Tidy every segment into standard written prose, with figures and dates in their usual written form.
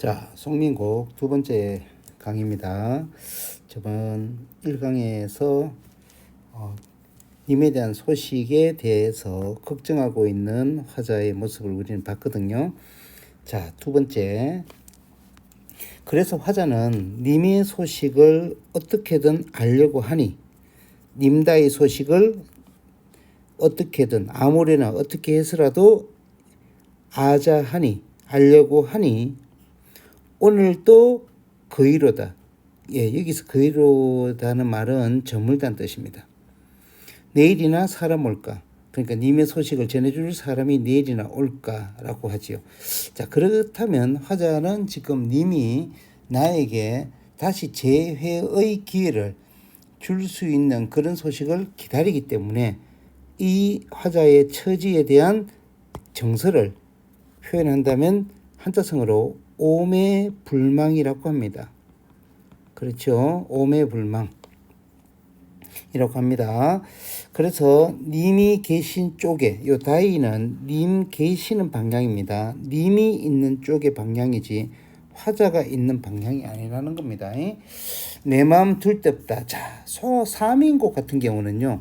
자, 송민곡 두 번째 강의입니다. 저번 1강에서 님에 대한 소식에 대해서 걱정하고 있는 화자의 모습을 우리는 봤거든요. 자, 두 번째. 그래서 화자는 님의 소식을 어떻게든 알려고 하니, 님다의 소식을 어떻게든 아무래나 어떻게 해서라도 아자하니, 알려고 하니, 오늘도 거의로다. 여기서 거의로다는 말은 저물다는 뜻입니다. 내일이나 사람 올까? 그러니까 님의 소식을 전해줄 사람이 내일이나 올까라고 하지요. 자, 그렇다면 화자는 지금 님이 나에게 다시 재회의 기회를 줄 수 있는 그런 소식을 기다리기 때문에 이 화자의 처지에 대한 정서를 표현한다면 한자성어로 오매불망이라고 합니다. 그렇죠? 오매불망이라고 합니다. 그래서 님이 계신 쪽에, 요 다이는 님 계시는 방향입니다. 님이 있는 쪽의 방향이지 화자가 있는 방향이 아니라는 겁니다. 내 마음 둘 데 없다. 자, 사민곡 같은 경우는요,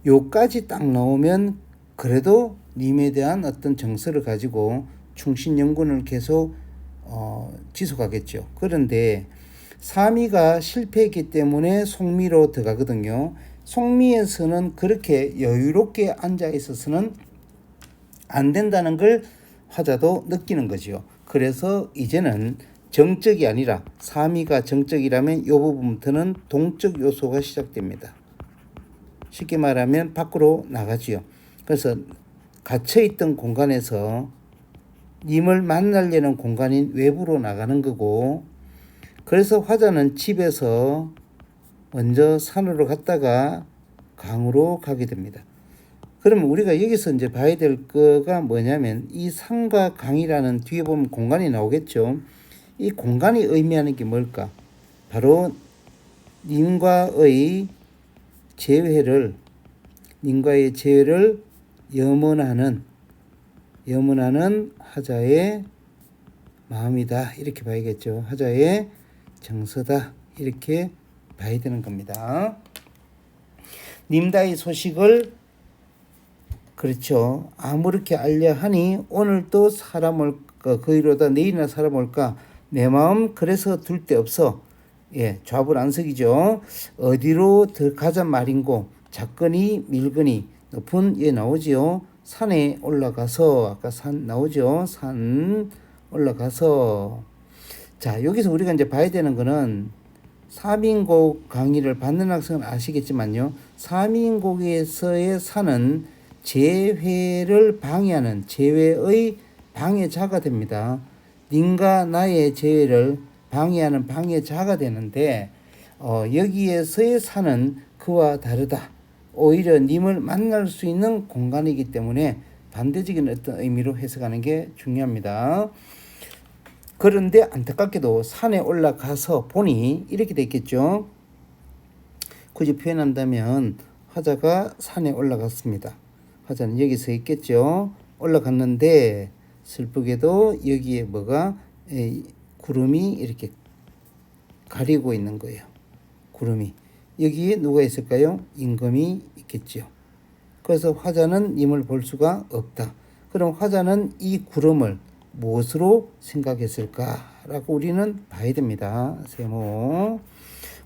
요까지 딱 나오면 그래도 님에 대한 어떤 정서를 가지고 충신연군을 계속 지속하겠죠. 그런데 사미가 실패했기 때문에 송미로 들어가거든요. 송미에서는 그렇게 여유롭게 앉아 있어서는 안 된다는 걸 화자도 느끼는 거죠. 그래서 이제는 정적이 아니라 사미가 정적이라면 이 부분부터는 동적 요소가 시작됩니다. 쉽게 말하면 밖으로 나가지요. 그래서 갇혀있던 공간에서 님을 만나려는 공간인 외부로 나가는 거고, 그래서 화자는 집에서 먼저 산으로 갔다가 강으로 가게 됩니다. 그러면 우리가 여기서 이제 봐야 될 거가 뭐냐면 이 산과 강이라는 뒤에 보면 공간이 나오겠죠. 이 공간이 의미하는 게 뭘까? 바로 님과의 재회를 염원하는 화자의 마음이다, 이렇게 봐야겠죠. 화자의 정서다, 이렇게 봐야 되는 겁니다. 님다의 소식을 그렇죠, 아무렇게 알려 하니 오늘도 사람 올까, 거의로다. 내일이나 사람 올까? 내 마음 그래서 둘 데 없어. 좌불안석이죠. 어디로 들어가자 말인고, 작거니 밀거니 높은 나오지요. 산에 올라가서, 아까 산 나오죠. 산 올라가서. 자, 여기서 우리가 이제 봐야 되는 거는 사민곡 강의를 받는 학생은 아시겠지만요, 사민곡에서의 산은 재회를 방해하는 재회의 방해자가 됩니다. 님과 나의 재회를 방해하는 방해자가 되는데, 여기에서의 산은 그와 다르다. 오히려 님을 만날 수 있는 공간이기 때문에 반대적인 어떤 의미로 해석하는 게 중요합니다. 그런데 안타깝게도 산에 올라가서 보니 이렇게 됐겠죠. 굳이 표현한다면 화자가 산에 올라갔습니다. 화자는 여기 서 있겠죠. 올라갔는데 슬프게도 여기에 구름이 이렇게 가리고 있는 거예요. 구름이. 여기에 누가 있을까요? 임금이 있겠죠. 그래서 화자는 님을 볼 수가 없다. 그럼 화자는 이 구름을 무엇으로 생각했을까라고 우리는 봐야 됩니다. 세모.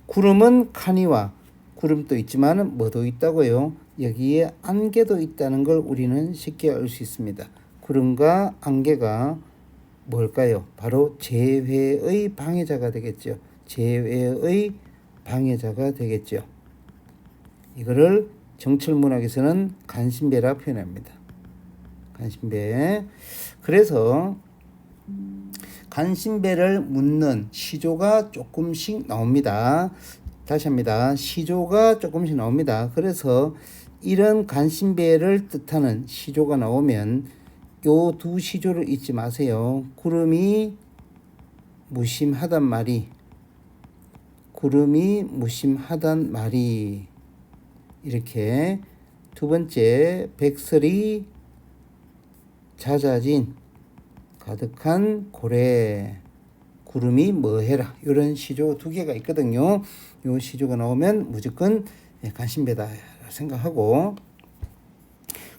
구름은 카니와 구름도 있지만 뭐도 있다고요? 여기에 안개도 있다는 걸 우리는 쉽게 알 수 있습니다. 구름과 안개가 뭘까요? 바로 재회의 방해자가 되겠죠. 재회의 방해자가 되겠죠. 이거를 정철문학에서는 간신배라 표현합니다. 간신배. 그래서 간신배를 묻는 시조가 조금씩 나옵니다. 다시 합니다. 시조가 조금씩 나옵니다. 그래서 이런 간신배를 뜻하는 시조가 나오면 요 두 시조를 잊지 마세요. 구름이 무심하단 말이, 이렇게. 두 번째, 백설이 잦아진 가득한 고래. 구름이 뭐해라. 이런 시조 두 개가 있거든요. 요 시조가 나오면 무조건 간신배다 생각하고,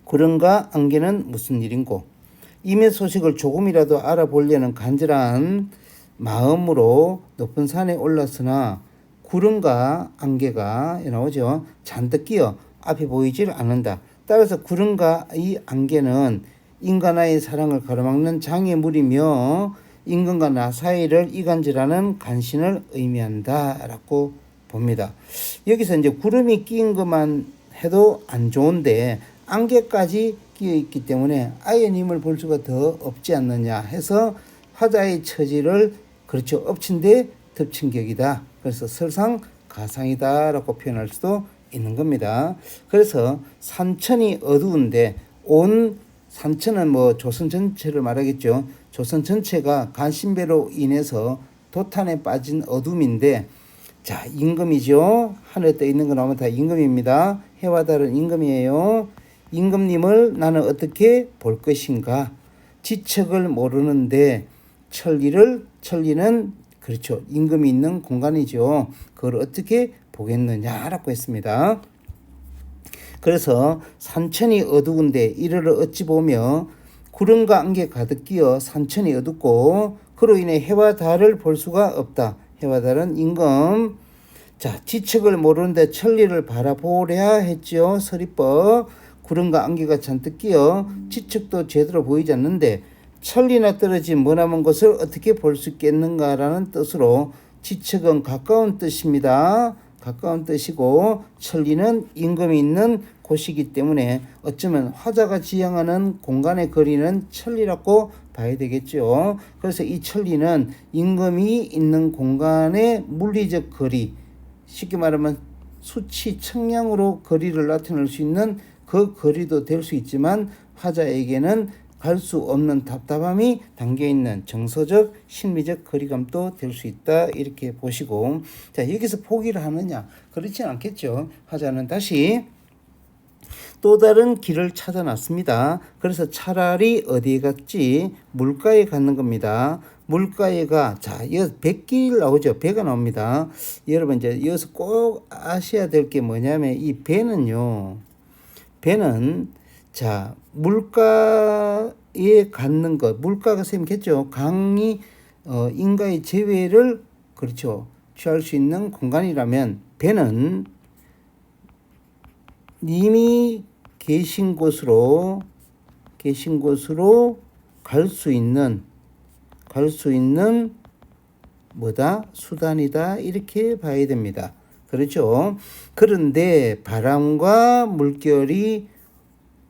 구름과 안개는 무슨 일인고, 임의 소식을 조금이라도 알아보려는 간절한 마음으로 높은 산에 올랐으나 구름과 안개가 나오죠. 잔뜩 끼어 앞이 보이질 않는다. 따라서 구름과 이 안개는 인간와의 사랑을 가로막는 장애물이며 인간과 나 사이를 이간질하는 간신을 의미한다 라고 봅니다. 여기서 이제 구름이 끼인 것만 해도 안 좋은데 안개까지 끼어 있기 때문에 아예 님을 볼 수가 더 없지 않느냐 해서 화자의 처지를 그렇죠, 엎친 데 덮친 격이다. 그래서 설상가상이다 라고 표현할 수도 있는 겁니다. 그래서 산천이 어두운데, 온 산천은 뭐 조선 전체를 말하겠죠. 조선 전체가 간신배로 인해서 도탄에 빠진 어둠인데, 자, 임금이죠. 하늘에 떠 있는 거 나오면 다 임금입니다. 해와 달은 임금이에요. 임금님을 나는 어떻게 볼 것인가. 지척을 모르는데 천리는 그렇죠, 임금이 있는 공간이죠. 그걸 어떻게 보겠느냐라고 했습니다. 그래서 산천이 어두운데 이를 어찌 보며 구름과 안개 가득 끼어 산천이 어둡고 그로 인해 해와 달을 볼 수가 없다. 해와 달은 임금. 자, 지척을 모르는데 천리를 바라보려 했죠. 서리법. 구름과 안개가 잔뜩 끼어 지척도 제대로 보이지 않는데 천리나 떨어진 머나먼 것을 어떻게 볼 수 있겠는가라는 뜻으로 지척은 가까운 뜻입니다. 가까운 뜻이고 천리는 임금이 있는 곳이기 때문에 어쩌면 화자가 지향하는 공간의 거리는 천리라고 봐야 되겠죠. 그래서 이 천리는 임금이 있는 공간의 물리적 거리, 쉽게 말하면 수치 측량으로 거리를 나타낼 수 있는 그 거리도 될 수 있지만 화자에게는 갈 수 없는 답답함이 담겨있는 정서적 심리적 거리감도 될 수 있다 이렇게 보시고, 자, 여기서 포기를 하느냐, 그렇진 않겠죠. 화자는 다시 또 다른 길을 찾아놨습니다. 그래서 차라리 어디에 갔지? 물가에 갔는 겁니다. 물가에가, 자, 여기서 백길 나오죠. 배가 나옵니다. 여러분 이제 여기서 꼭 아셔야 될 게 뭐냐면 이 배는요, 배는 자, 물가에 갖는 것, 물가가 셈겠죠. 강이 인가의 재회를 그렇죠, 취할 수 있는 공간이라면 배는 님이 계신 곳으로 갈 수 있는 뭐다? 수단이다 이렇게 봐야 됩니다. 그렇죠. 그런데 바람과 물결이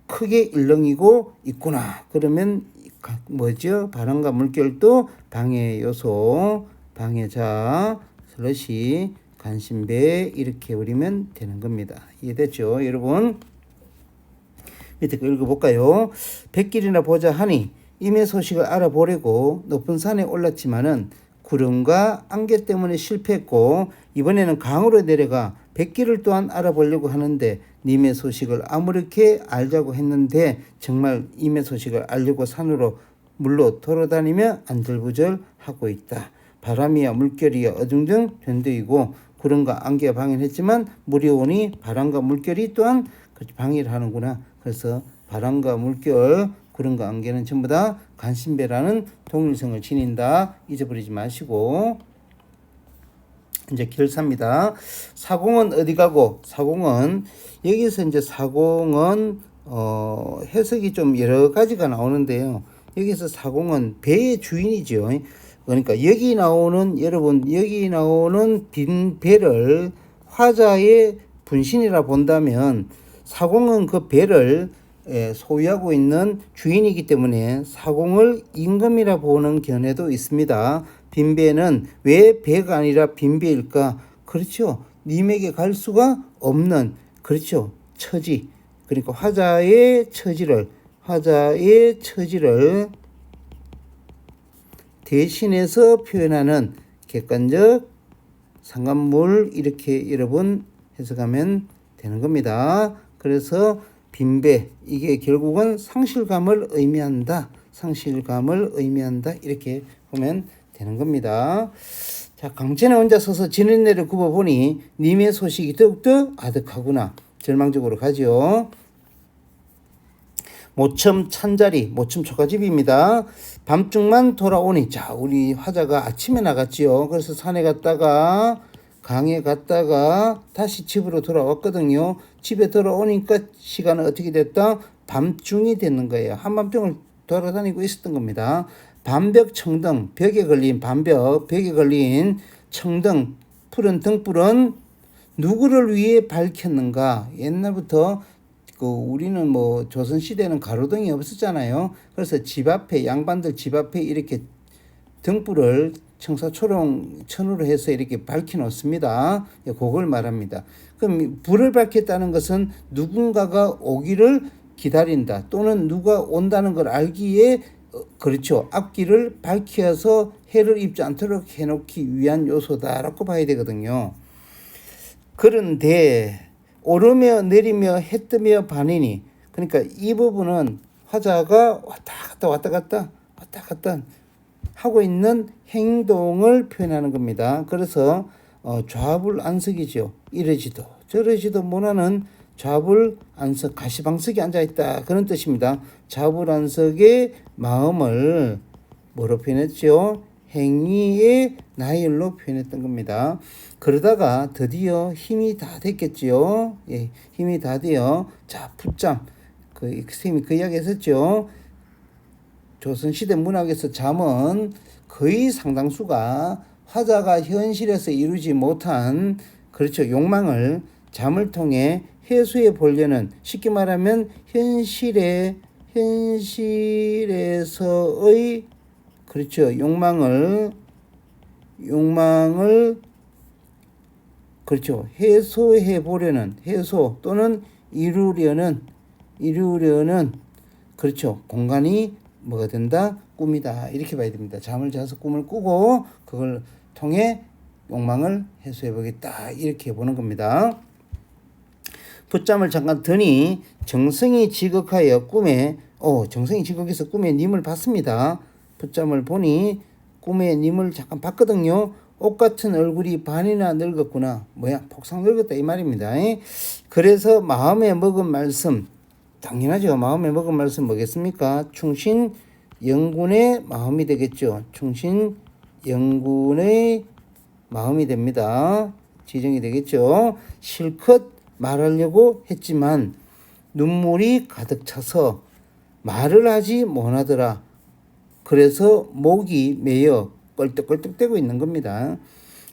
크게 일렁이고 있구나. 그러면 뭐죠? 바람과 물결도 방해 요소, 방해자, 슬러시, 간신배 이렇게 우리면 되는 겁니다. 이해됐죠? 여러분 밑에 거 읽어볼까요? 백길이나 보자 하니 임의 소식을 알아보려고 높은 산에 올랐지만은 구름과 안개 때문에 실패했고 이번에는 강으로 내려가 백길을 또한 알아보려고 하는데 님의 소식을 아무렇게 알자고 했는데 정말 임의 소식을 알려고 산으로 물로 돌아다니며 안절부절하고 있다. 바람이야 물결이야 어중중 변도이고 구름과 안개가 방해했지만 물이 오니 바람과 물결이 또한 방해를 하는구나. 그래서 바람과 물결, 구름과 안개는 전부 다 간신배라는 동일성을 지닌다. 잊어버리지 마시고, 이제 결사입니다. 사공은 어디 가고? 사공은 여기서 이제 사공은 해석이 좀 여러 가지가 나오는데요. 여기서 사공은 배의 주인이죠. 그러니까 여기 나오는 빈 배를 화자의 분신이라 본다면 사공은 그 배를 소유하고 있는 주인이기 때문에 사공을 임금이라 보는 견해도 있습니다. 빈배는 왜 배가 아니라 빈배일까? 그렇죠. 님에게 갈 수가 없는, 그렇죠, 처지. 그러니까 화자의 처지를 대신해서 표현하는 객관적 상관물 이렇게 여러분 해석하면 되는 겁니다. 그래서 빈배, 이게 결국은 상실감을 의미한다 이렇게 보면 되는 겁니다. 자, 강천에 혼자 서서 진흙내를 굽어보니 님의 소식이 더욱더 아득하구나. 절망적으로 가죠. 모첨 찬자리, 모첨 초가집입니다. 밤중만 돌아오니, 자, 우리 화자가 아침에 나갔지요. 그래서 산에 갔다가 강에 갔다가 다시 집으로 돌아왔거든요. 집에 돌아오니까 시간은 어떻게 됐다? 밤중이 됐는 거예요. 한밤중을 돌아다니고 있었던 겁니다. 밤벽 청등, 벽에 걸린 밤벽, 벽에 걸린 청등, 푸른 등불은 누구를 위해 밝혔는가? 옛날부터 우리는 뭐 조선시대는 가로등이 없었잖아요. 그래서 집 앞에, 양반들 집 앞에 이렇게 등불을 청사초롱 천으로 해서 이렇게 밝혀 놓습니다. 그걸 말합니다. 그럼 불을 밝혔다는 것은 누군가가 오기를 기다린다. 또는 누가 온다는 걸 알기에 그렇죠. 앞길을 밝혀서 해를 입지 않도록 해놓기 위한 요소다라고 봐야 되거든요. 그런데 오르며 내리며 해 뜨며 반이니, 그러니까 이 부분은 화자가 왔다 갔다 하고 있는 행동을 표현하는 겁니다. 그래서 좌불안석이죠. 이러지도 저러지도 못하는 좌불안석, 가시방석에 앉아있다, 그런 뜻입니다. 좌불안석의 마음을 뭐로 표현했죠? 행위의 나열로 표현했던 겁니다. 그러다가 드디어 힘이 다 됐겠지요. 예, 힘이 다 돼요. 자, 풋잠. 선생님이 그 이야기 했었죠. 조선시대 문학에서 잠은 거의 상당수가 화자가 현실에서 이루지 못한, 그렇죠, 욕망을 잠을 통해 해소해 보려는, 쉽게 말하면 현실에서의, 그렇죠, 욕망을 그렇죠, 해소해 보려는, 해소 또는 이루려는, 그렇죠, 공간이 뭐가 된다? 꿈이다. 이렇게 봐야 됩니다. 잠을 자서 꿈을 꾸고 그걸 통해 욕망을 해소해 보겠다, 이렇게 보는 겁니다. 풋잠을 잠깐 드니 정성이 지극하여 꿈에, 정성이 지극해서 꿈에 님을 봤습니다. 풋잠을 보니 꿈에 님을 잠깐 봤거든요. 옷 같은 얼굴이 반이나 늙었구나. 폭삭 늙었다, 이 말입니다. 그래서 마음에 먹은 말씀, 당연하죠. 마음에 먹은 말씀 뭐겠습니까? 충신 영군의 마음이 되겠죠. 충신 영군의 마음이 됩니다. 지정이 되겠죠. 실컷 말하려고 했지만 눈물이 가득 차서 말을 하지 못하더라. 그래서 목이 메여 껄떡껄떡대고 있는 겁니다.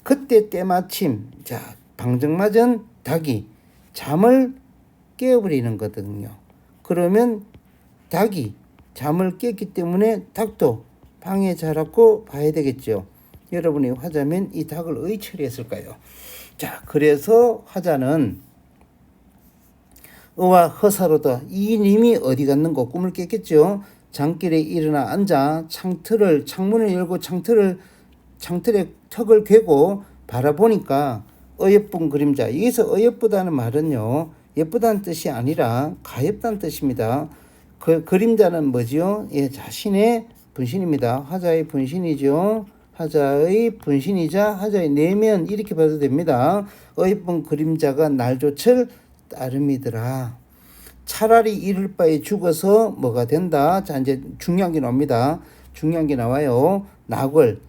그때 때마침, 자, 방정맞은 닭이 잠을 깨어버리는 거거든요. 그러면 닭이 잠을 깼기 때문에 닭도 방에 자랐고 봐야 되겠죠. 여러분이 화자면 이 닭을 어디 처리했을까요? 자, 그래서 화자는 의와 허사로다. 이 님이 어디 갔는고 꿈을 깼겠죠. 장길에 일어나 앉아 창문을 열고 창틀에 턱을 괴고 바라보니까 어여쁜 그림자. 여기서 어여쁘다는 말은요, 예쁘다는 뜻이 아니라 가엾다는 뜻입니다. 그 그림자는 뭐죠? 예, 자신의 분신입니다. 화자의 분신이죠. 화자의 분신이자 화자의 내면, 이렇게 봐도 됩니다. 어여쁜 그림자가 날조철 따름이더라. 차라리 이를 바에 죽어서 뭐가 된다. 자, 이제 중요한 게 나옵니다. 중요한 게 나와요. 낙월,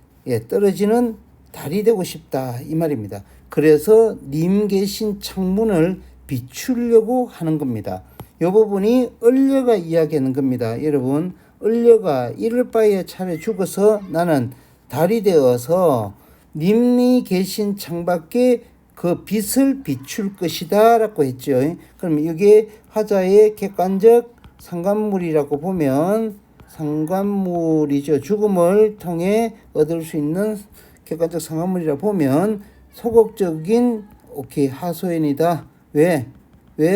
떨어지는 달이 되고 싶다, 이 말입니다. 그래서 님 계신 창문을 비추려고 하는 겁니다. 이 부분이 을려가 이야기하는 겁니다. 여러분, 을려가 이를 바에 차라리 죽어서 나는 달이 되어서 님이 계신 창밖에 그 빛을 비출 것이다 라고 했죠. 그럼 이게 화자의 객관적 상관물이라고 보면, 상관물이죠. 죽음을 통해 얻을 수 있는 객관적 상관물이라 보면 소극적인 하소연이다. 왜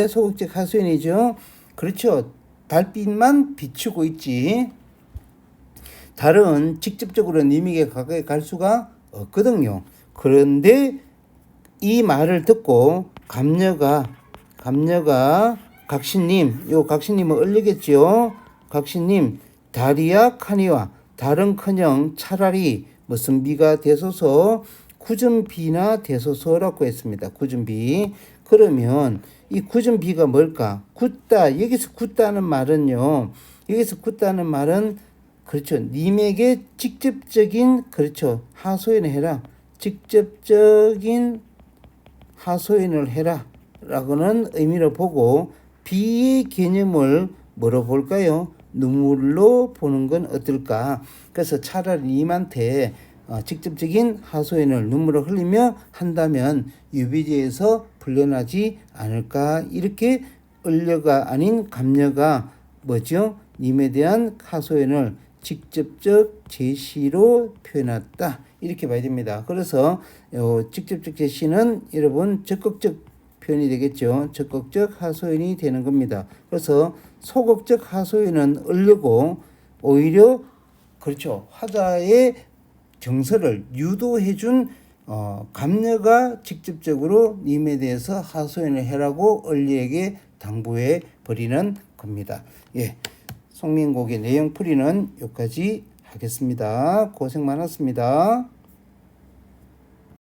소극적 하소연이죠? 그렇죠. 달빛만 비추고 있지 달은 직접적으로 님에게 가까이 갈 수가 없거든요. 그런데 이 말을 듣고 감녀가 각신님, 요 각신님은 을리겠죠. 각신님, 달이야 카니와 달은커녕 차라리 무슨 비가 되소서 굳은 비나 되소서라고 했습니다. 굳은 비. 그러면 이 굳은 비가 뭘까? 굳다. 여기서 굳다는 말은요. 여기서 굳다는 말은 그렇죠. 님에게 직접적인 그렇죠. 하소연을 해라. 직접적인 하소연을 해라. 라고는 의미로 보고 비의 개념을 뭐로 볼까요? 눈물로 보는 건 어떨까? 그래서 차라리 님한테 직접적인 하소연을 눈물을 흘리며 한다면 유비지에서 풀려나지 않을까? 이렇게 을려가 아닌 갑려가 뭐죠? 님에 대한 하소연을 직접적 제시로 표현했다. 이렇게 봐야 됩니다. 그래서 직접적 제시는 여러분 적극적 표현이 되겠죠. 적극적 하소연이 되는 겁니다. 그래서 소극적 하소연은 을려고 오히려 그렇죠. 화자의 정서를 유도해준 갑녀가 직접적으로 님에 대해서 하소연을 해라고 을리에게 당부해 버리는 겁니다. 예, 송민곡의 내용 풀이는 여기까지 하겠습니다. 고생 많았습니다.